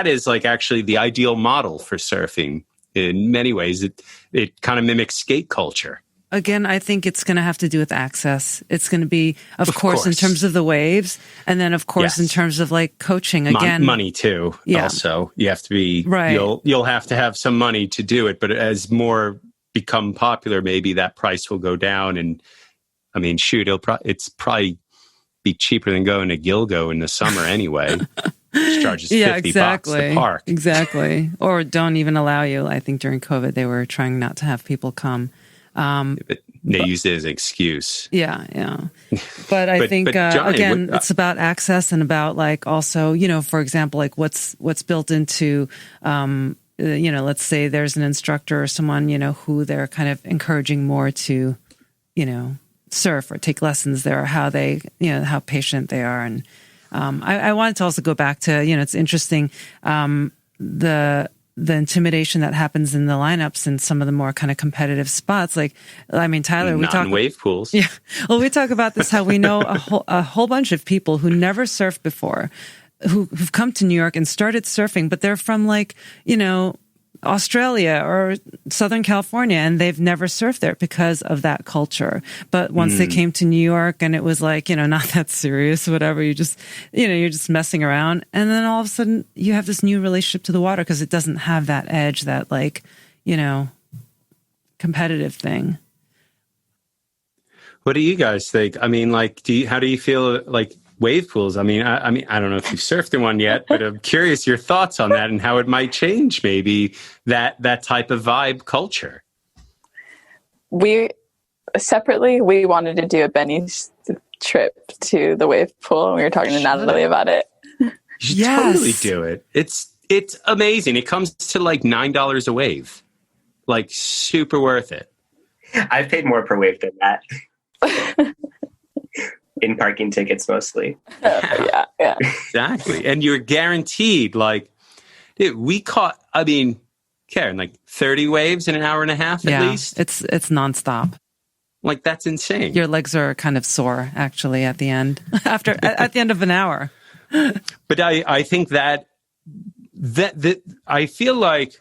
that is like actually the ideal model for surfing in many ways. It kind of mimics skate culture. Again, I think it's going to have to do with access. It's going to be, of course, in terms of the waves, and then, of course, in terms of like coaching. Again, money too. Yeah. Also, you have to be right. You'll have to have some money to do it. But as more become popular, maybe that price will go down. And I mean, shoot, it's probably be cheaper than going to Gilgo in the summer anyway. Which charges $50 to park. Exactly. Or don't even allow you. I think during COVID, they were trying not to have people come. But they used it as an excuse. Yeah. But I think, Johnny, again, it's about access and about like also, for example, like what's built into, let's say there's an instructor or someone, who they're kind of encouraging more to, surf or take lessons there, or how they, how patient they are. And I wanted to also go back to, it's interesting, the intimidation that happens in the lineups in some of the more kind of competitive spots. Like, I mean, Tyler, we talk wave pools. Yeah. Well, we talk about this, how we know a whole bunch of people who never surfed before, who've come to New York and started surfing, but they're from like, Australia or Southern California, and they've never surfed there because of that culture. But once they came to New York and it was like, not that serious, whatever, you just, you're just messing around. And then all of a sudden you have this new relationship to the water because it doesn't have that edge, that like, competitive thing. What do you guys think? I mean, like, how do you feel like wave pools? I mean, I don't know if you've surfed in one yet, but I'm curious your thoughts on that and how it might change maybe that type of vibe culture. We wanted to do a Benny's trip to the wave pool, and we were talking to Natalie about it. You should totally do it. It's amazing. It comes to like $9 a wave. Like super worth it. I've paid more per wave than that. In parking tickets mostly. Yeah. Exactly. And you're guaranteed, like, dude, we caught, I mean, Karen, like 30 waves in an hour and a half at least. It's nonstop. Like, that's insane. Your legs are kind of sore, actually, at the end, at the end of an hour. But I think that I feel like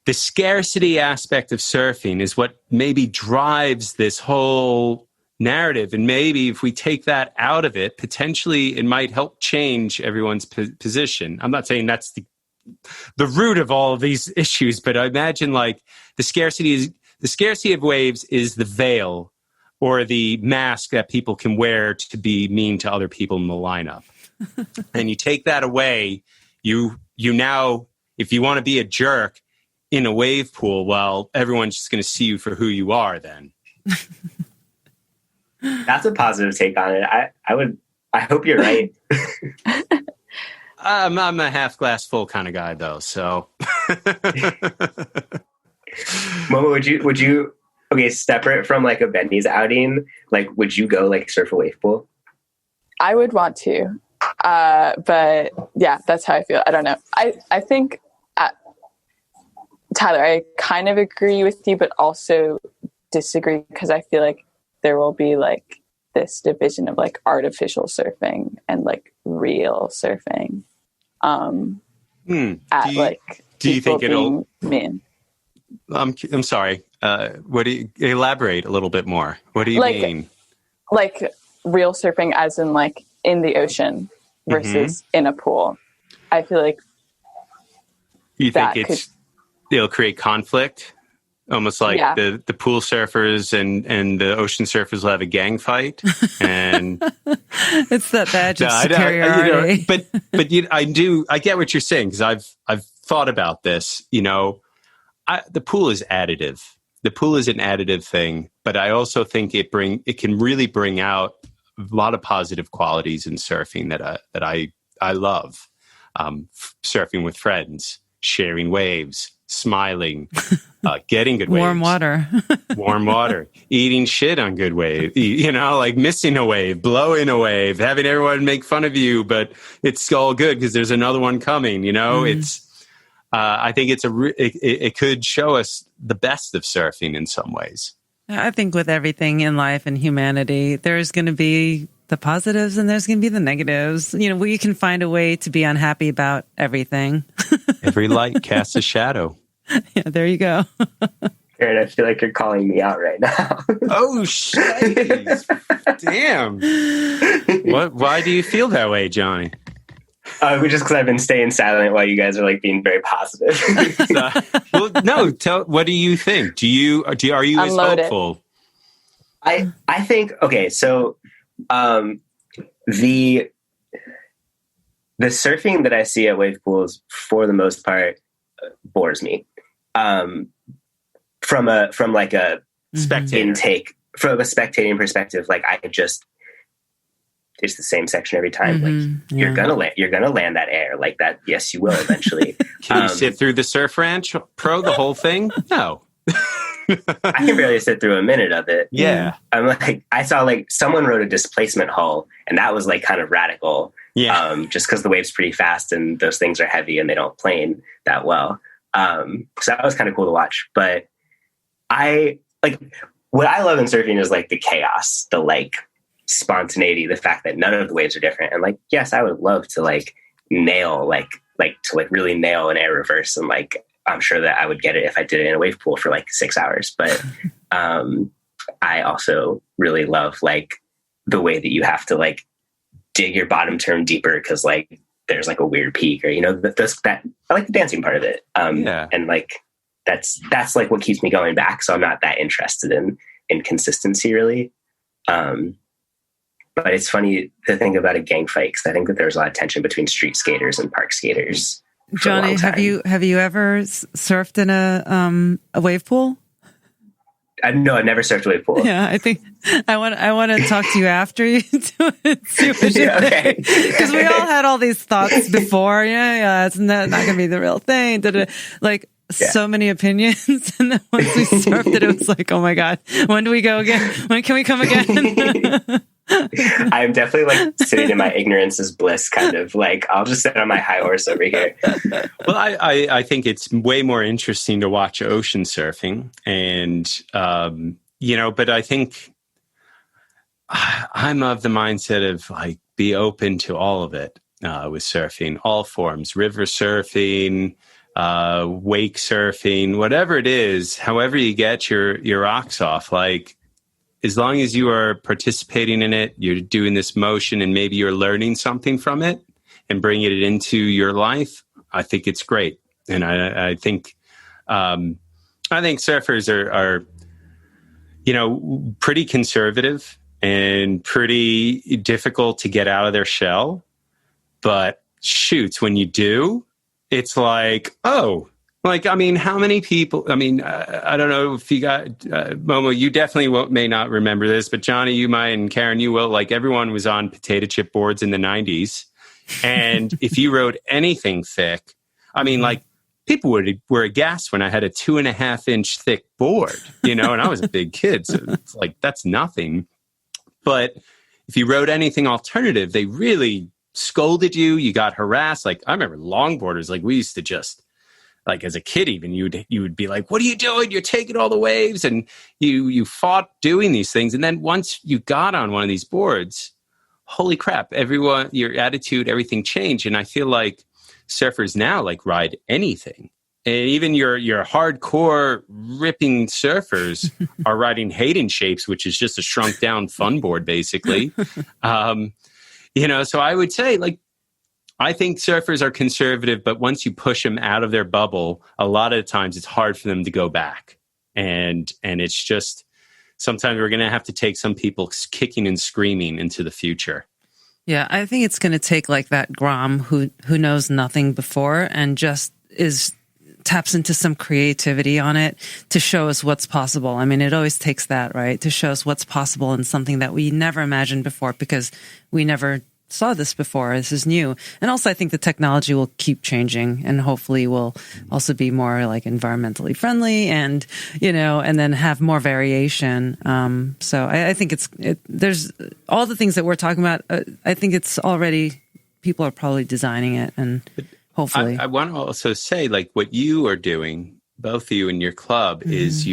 the scarcity aspect of surfing is what maybe drives this whole narrative. And maybe if we take that out of it, potentially it might help change everyone's position. I'm not saying that's the root of all of these issues, but I imagine like the scarcity of waves is the veil or the mask that people can wear to be mean to other people in the lineup. And you take that away, you now, if you want to be a jerk in a wave pool, well, everyone's just going to see you for who you are then. That's a positive take on it. I hope you're right. I'm a half glass full kind of guy though, so. Momo, would you, okay, separate from like a Benny's outing, like would you go like surf a wave pool? I would want to. But yeah, that's how I feel. I don't know. I think, Tyler, I kind of agree with you, but also disagree because I feel like there will be like this division of like artificial surfing and like real surfing. Do you think it'll mean? I'm sorry. What do you elaborate a little bit more? What do you mean? Like real surfing as in like in the ocean versus in a pool. I feel like you think it'll create conflict? Almost like the pool surfers and the ocean surfers will have a gang fight, and it's that badge of superiority. But I get what you're saying because I've thought about this. The pool is additive. The pool is an additive thing, but I also think it can really bring out a lot of positive qualities in surfing that I love. Surfing with friends, sharing waves, smiling, getting good waves. Warm water, eating shit on good wave, like missing a wave, blowing a wave, having everyone make fun of you, but it's all good because there's another one coming, It's, I think it could show us the best of surfing in some ways. I think with everything in life and humanity, there's going to be the positives and there's going to be the negatives. We can find a way to be unhappy about everything. Every light casts a shadow. Yeah, there you go. Aaron, I feel like you're calling me out right now. Oh, shit. Damn. Why do you feel that way, Johnny? Just because I've been staying silent while you guys are like being very positive. Well, no. What do you think? Are you as hopeful? I think okay. So, the surfing that I see at wave pools for the most part bores me. From a spectating perspective, like it's the same section every time. Like you're gonna land that air like that. Yes, you will eventually. Can you sit through the Surf Ranch Pro the whole thing? No. I can barely sit through a minute of it. Yeah. I'm like, I saw like someone wrote a displacement hull, and that was like kind of radical. Yeah. Just because the wave's pretty fast and those things are heavy and they don't plane that well. So that was kind of cool to watch. But what I love in surfing is like the chaos, the like spontaneity, the fact that none of the waves are different. And like, yes, I would love to like nail, really nail an air reverse. And like, I'm sure that I would get it if I did it in a wave pool for like 6 hours. But I also really love like the way that you have to like dig your bottom turn deeper because like there's like a weird peak or, you know, that I like the dancing part of it. And like, that's like what keeps me going back. So I'm not that interested in consistency really. But it's funny to think about a gang fight because I think that there's a lot of tension between street skaters and park skaters. Johnny, have you ever surfed in a wave pool? No, I've never surfed a wave pool. Yeah, I think I want to talk to you after you do it. See what you think. Because we all had all these thoughts before. Yeah, it's not going to be the real thing. Like so many opinions, and then once we surfed it, it was like, oh my god, when do we go again? When can we come again? I'm definitely like sitting in my ignorance is bliss kind of like I'll just sit on my high horse over here. Well, I think it's way more interesting to watch ocean surfing and but I think I'm of the mindset of like be open to all of it with surfing, all forms, river surfing, wake surfing, whatever it is, however you get your rocks off, like as long as you are participating in it, you're doing this motion and maybe you're learning something from it and bringing it into your life, I think it's great. And I think surfers are pretty conservative and pretty difficult to get out of their shell. But shoots, when you do, it's like, oh, like, I mean, how many people, I mean, I don't know if you got, Momo, you definitely may not remember this, but Johnny, you might, and Karen, you will, like everyone was on potato chip boards in the 90s. And if you wrote anything thick, I mean, like people were aghast when I had a 2.5-inch thick board, and I was a big kid. So it's like, that's nothing. But if you wrote anything alternative, they really scolded you. You got harassed. Like I remember longboarders, like we used to just, like as a kid, even you would be like, "What are you doing? You're taking all the waves," and you fought doing these things. And then once you got on one of these boards, holy crap! Everyone, your attitude, everything changed. And I feel like surfers now like ride anything, and even your hardcore ripping surfers are riding Hayden shapes, which is just a shrunk down fun board, basically. So I would say like. I think surfers are conservative, but once you push them out of their bubble, a lot of the times it's hard for them to go back. And it's just, sometimes we're going to have to take some people kicking and screaming into the future. Yeah, I think it's going to take like that Grom who knows nothing before and just taps into some creativity on it to show us what's possible. I mean, it always takes that, right? To show us what's possible in something that we never imagined before because we never saw this before. This is new. And also I think the technology will keep changing and hopefully will also be more like environmentally friendly and, and then have more variation. So I think there's all the things that we're talking about. I think it's already, people are probably designing it and hopefully. I want to also say like what you are doing, both of you in your club is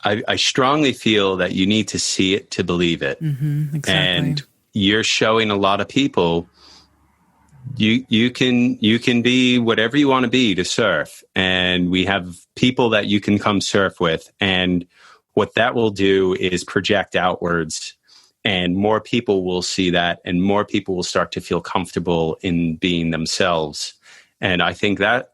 I strongly feel that you need to see it to believe it. Exactly. And you're showing a lot of people you can be whatever you want to be to surf, and we have people that you can come surf with, and what that will do is project outwards, and more people will see that, and more people will start to feel comfortable in being themselves. And I think that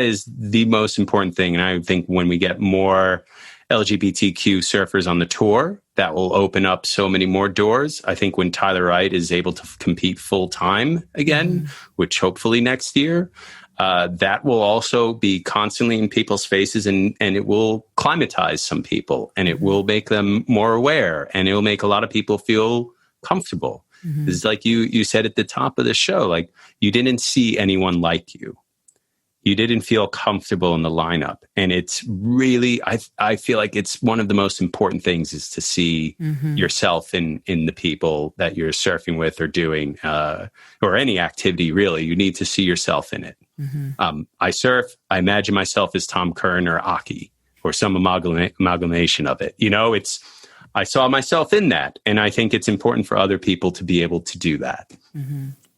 is the most important thing. And I think when we get more LGBTQ surfers on the tour, that will open up so many more doors. I think when Tyler Wright is able to compete full time again, which hopefully next year, that will also be constantly in people's faces, and it will climatize some people, and it will make them more aware, and it will make a lot of people feel comfortable. It's like you said at the top of the show, like you didn't see anyone like you. You didn't feel comfortable in the lineup. And it's really, I feel like it's one of the most important things is to see yourself in the people that you're surfing with or doing, or any activity, really. You need to see yourself in it. I surf, I imagine myself as Tom Kern or Aki or some amalgamation of it. You know, I saw myself in that. And I think it's important for other people to be able to do that.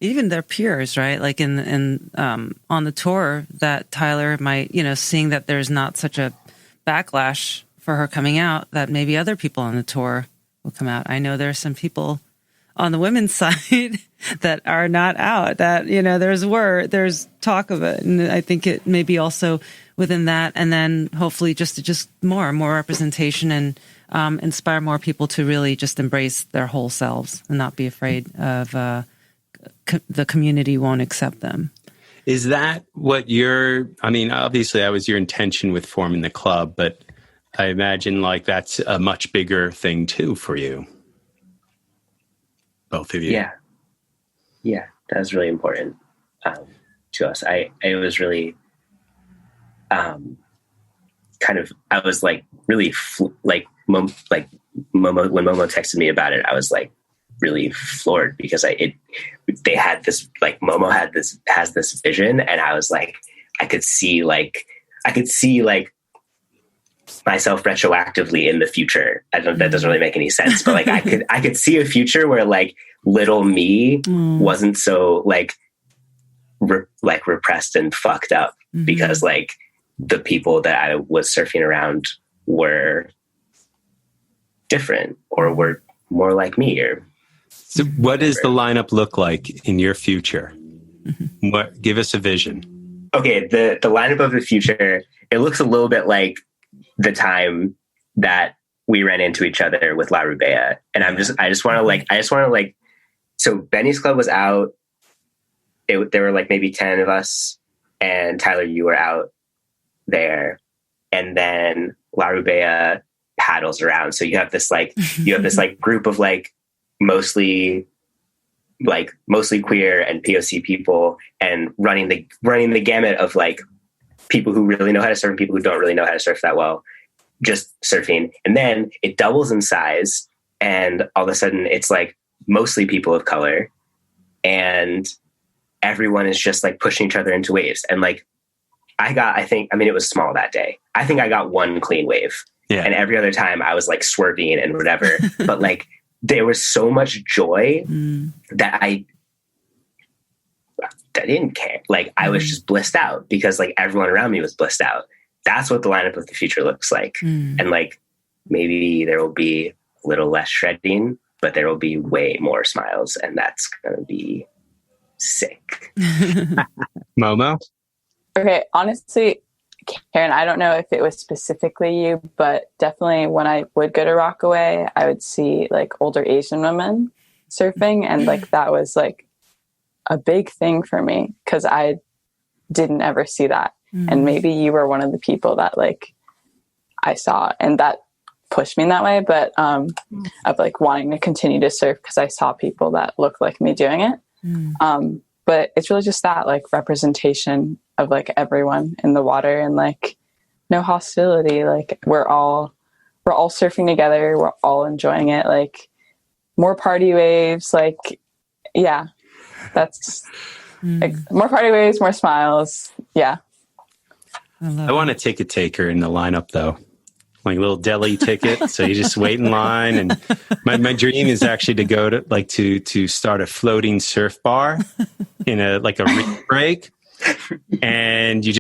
Even their peers, right? Like in on the tour, that Tyler might, seeing that there's not such a backlash for her coming out, that maybe other people on the tour will come out. I know there's some people on the women's side that are not out, that, there's talk of it. And I think it may be also within that. And then hopefully just more representation and inspire more people to really just embrace their whole selves and not be afraid of, the community won't accept them. Is that what obviously that was your intention with forming the club, but I imagine like that's a much bigger thing too for you. Both of you. Yeah, that was really important to us. I was really I was like really Momo, when Momo texted me about it, I was like really floored because they had this, like, Momo has this vision, and I was like, I could see myself retroactively in the future. That doesn't really make any sense, but like I could see a future where like little me wasn't so like repressed and fucked up because like the people that I was surfing around were different or were more like me. Or so what does the lineup look like in your future? Give us a vision. Okay, the lineup of the future, it looks a little bit like the time that we ran into each other with La Rubea. And I just want to so Benny's Club was out. There were like maybe 10 of us, and Tyler, you were out there. And then La Rubea paddles around. So you have this group of like mostly queer and POC people, and running the gamut of like people who really know how to surf and people who don't really know how to surf that well, just surfing. And then it doubles in size, and all of a sudden it's like mostly people of color, and everyone is just like pushing each other into waves. And like it was small that day. I think I got one clean wave. Yeah. And every other time I was like swerving and whatever. But like there was so much joy that I didn't care. Like I was just blissed out because like everyone around me was blissed out. That's what the lineup of the future looks like. And like maybe there will be a little less shredding, but there will be way more smiles, and that's going to be sick. Momo? Okay, honestly, Karen, I don't know if it was specifically you, but definitely when I would go to Rockaway, I would see like older Asian women surfing, and like that was like a big thing for me because I didn't ever see that. And maybe you were one of the people that like I saw, and that pushed me in that way, but of like wanting to continue to surf because I saw people that looked like me doing it. But it's really just that like representation of like everyone in the water, and like no hostility. Like we're all surfing together. We're all enjoying it. Like more party waves. Like, yeah, that's like more party waves, more smiles. Yeah. I want to take a taker in the lineup though. like a little deli ticket. So you just wait in line. And my dream is actually to go to start a floating surf bar in a reef break. And you